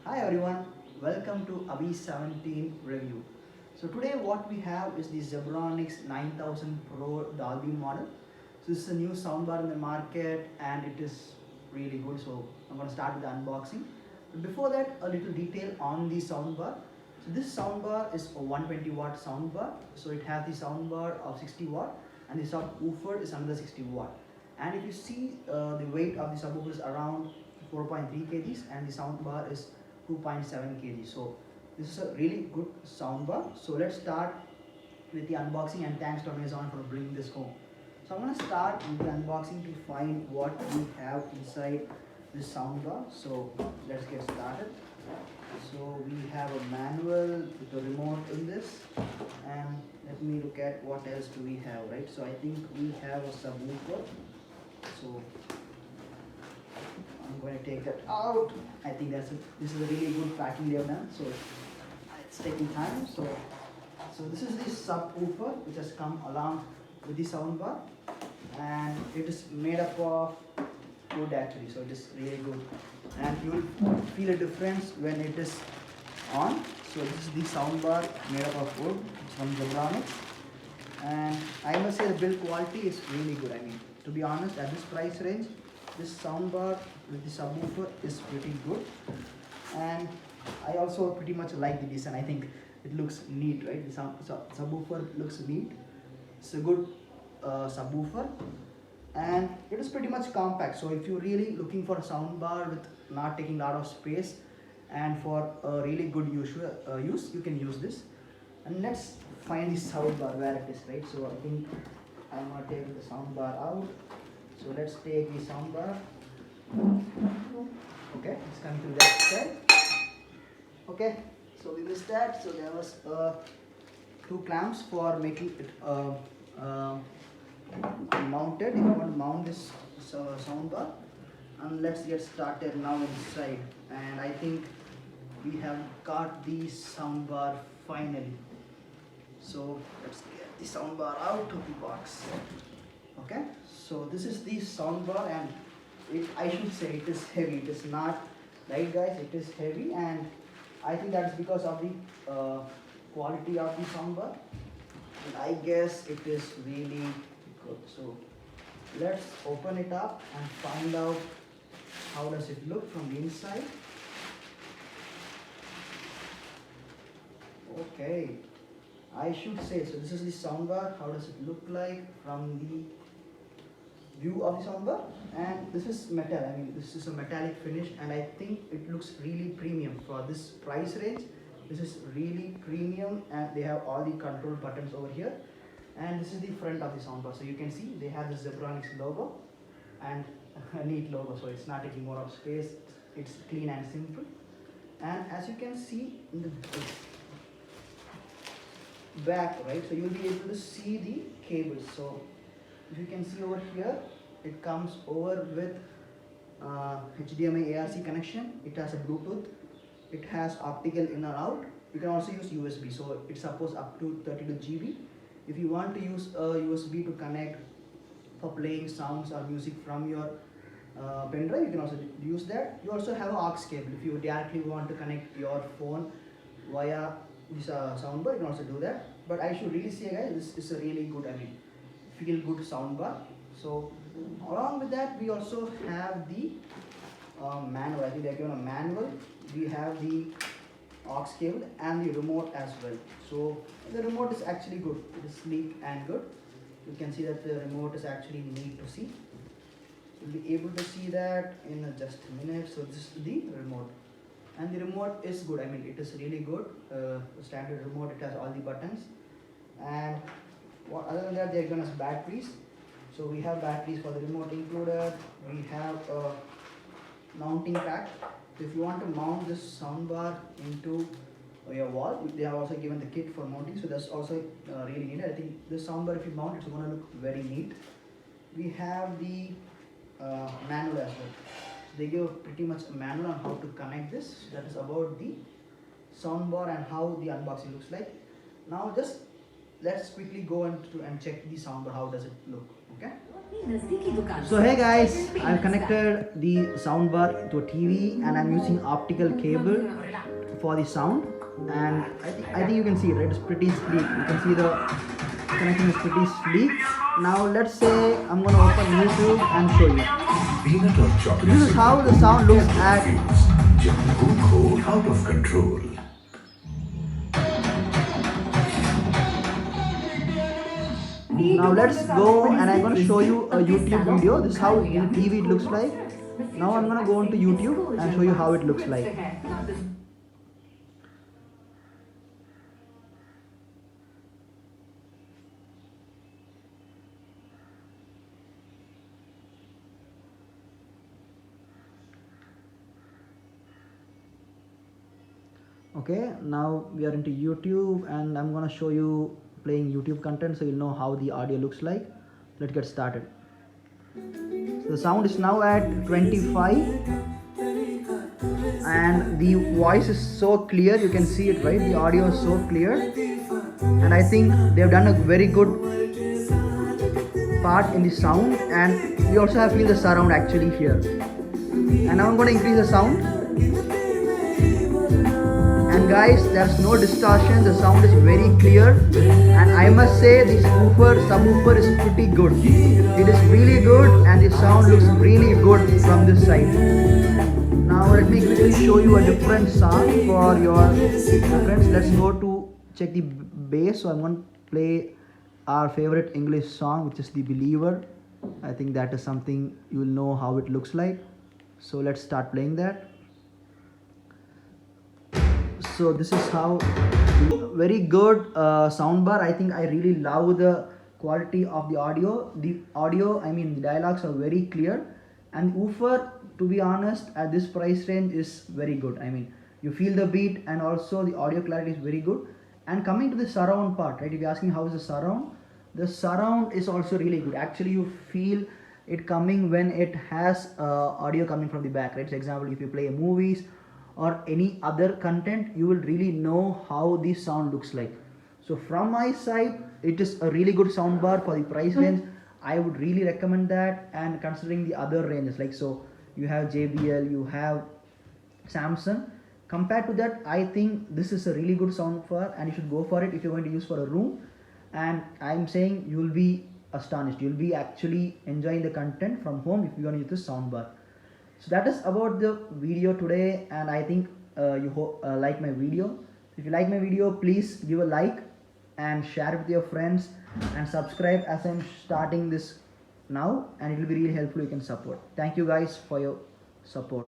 Hi everyone, welcome to Abhi 17 review. So today what we have is the Zebronics 9000 Pro Dolby model. So this is a new soundbar in the market and it is really good. So I'm going to start with the unboxing. But before that, a little detail on the soundbar. So this soundbar is a 120 watt soundbar. So it has the soundbar of 60 watt and the subwoofer is another 60 watt. And if you see the weight of the subwoofer is around 4.3 kgs and the soundbar is 2.7 kg. So this is a really good soundbar. So let's start with the unboxing, and thanks to Amazon for bringing this home. So I'm going to start with the unboxing to find what we have inside this soundbar. So let's get started. So we have a manual with a remote in this, and let me look at what else do we have, right? So I think we have a subwoofer. So I'm going to take that out. I think this is a really good packing they have done. So it's taking time. So this is the subwoofer which has come along with the soundbar, and it is made up of wood actually. So it is really good, and you will feel a difference when it is on. So this is the soundbar made up of wood. It's from Zebronics, and I must say the build quality is really good. I mean, to be honest, at this price range, this soundbar with the subwoofer is pretty good, and I also pretty much like the design. I think it looks neat, right? The subwoofer looks neat. It's a good subwoofer, and it is pretty much compact. So if you're really looking for a soundbar with not taking a lot of space and for a really good use, you can use this. And let's find the soundbar where it is, right? So I think I'm gonna take the soundbar out. So let's take the soundbar. Okay, it's coming to that side. Okay, so we missed that. So there was two clamps for making it mounted. If you want to mount this soundbar, and let's get started now inside. And I think we have got the soundbar finally. So let's get the soundbar out of the box. Okay, so this is the soundbar, and I should say it is heavy. It is not light, guys. It is heavy, and I think that's because of the quality of the soundbar. And I guess it is really good. So let's open it up and find out how does it look from the inside. Okay, I should say, so this is the soundbar. How does it look like from the view of the soundbar? And this is metal. I mean, this is a metallic finish, and I think it looks really premium for this price range. This is really premium, and they have all the control buttons over here. And this is the front of the soundbar. So you can see they have the Zebronics logo and a neat logo. So it's not taking more of space. It's clean and simple. And as you can see in the back, right? So you'll be able to see the cables. So if you can see over here, it comes over with HDMI ARC connection. It has a Bluetooth. It has optical in or out. You can also use USB. So it supports up to 32 GB. If you want to use a USB to connect for playing sounds or music from your pen drive, you can also use that. You also have an aux cable. If you directly want to connect your phone via this soundbar, you can also do that. But I should really say, guys, this is a really good, I mean, feel good soundbar. So along with that, we also have the manual. I think they're given a manual. We have the aux cable and the remote as well. So the remote is actually good. It is sleek and good. You can see that the remote is actually neat to see. You'll be able to see that in just a minute. So this is the remote, and the remote is good. I mean, it is really good. Standard remote. It has all the buttons, and other than that, they're given us batteries. So we have batteries for the remote included. We have a mounting pack. So if you want to mount this soundbar into your wall, they have also given the kit for mounting. So that's also really neat. I think this soundbar, if you mount, it's going to look very neat. We have the manual as well. They give pretty much a manual on how to connect this. That is about the soundbar and how the unboxing looks like. Now just let's quickly go and check the soundbar. How does it look? Okay. नजदीकी दुकान So hey guys, I've connected the soundbar to a TV and I'm using optical cable for the sound, and I think you can see it, right? It's pretty sleek. You can see the connection is pretty sleek. Now let's say I'm gonna open YouTube and show you. Peanut or chocolate. This is how the sound looks at. Jungle cold, out of control. Now let's go and I'm gonna show you a YouTube video. This is how in TV it looks like. Now I'm gonna go onto YouTube and show you how it looks like. Okay, now we are into YouTube and I'm gonna show you playing YouTube content so you'll know how the audio looks like. Let's get started. So the sound is now at 25 and the voice is so clear, you can see it, right? The audio is so clear, and I think they've done a very good part in the sound, and we also have feel the surround actually here. And now I'm going to increase the sound. And guys, there's no distortion, the sound is very clear, and I must say this subwoofer is pretty good. It is really good and the sound looks really good from this side. Now let me quickly show you a different song for your reference. Let's go to check the bass. So I'm going to play our favorite English song, which is The Believer. I think that is something you will know how it looks like. So let's start playing that. So this is how, very good soundbar. I think I really love the quality of the audio. The dialogues are very clear, and woofer, to be honest, at this price range is very good. I mean, you feel the beat and also the audio clarity is very good. And coming to the surround part, right? If you're asking how is the surround is also really good. Actually, you feel it coming when it has audio coming from the back, right? For example, if you play movies or any other content, you will really know how the sound looks like. So from my side, it is a really good soundbar for the price range. I would really recommend that, and considering the other ranges, like, so you have JBL, you have Samsung. Compared to that, I think this is a really good soundbar and you should go for it if you're going to use for a room. And I'm saying you'll be astonished. You'll be actually enjoying the content from home if you're going to use this soundbar. So that is about the video today, and I think you like my video. If you like my video, please give a like and share it with your friends and subscribe as I'm starting this now, and it will be really helpful. You can support. Thank you guys for your support.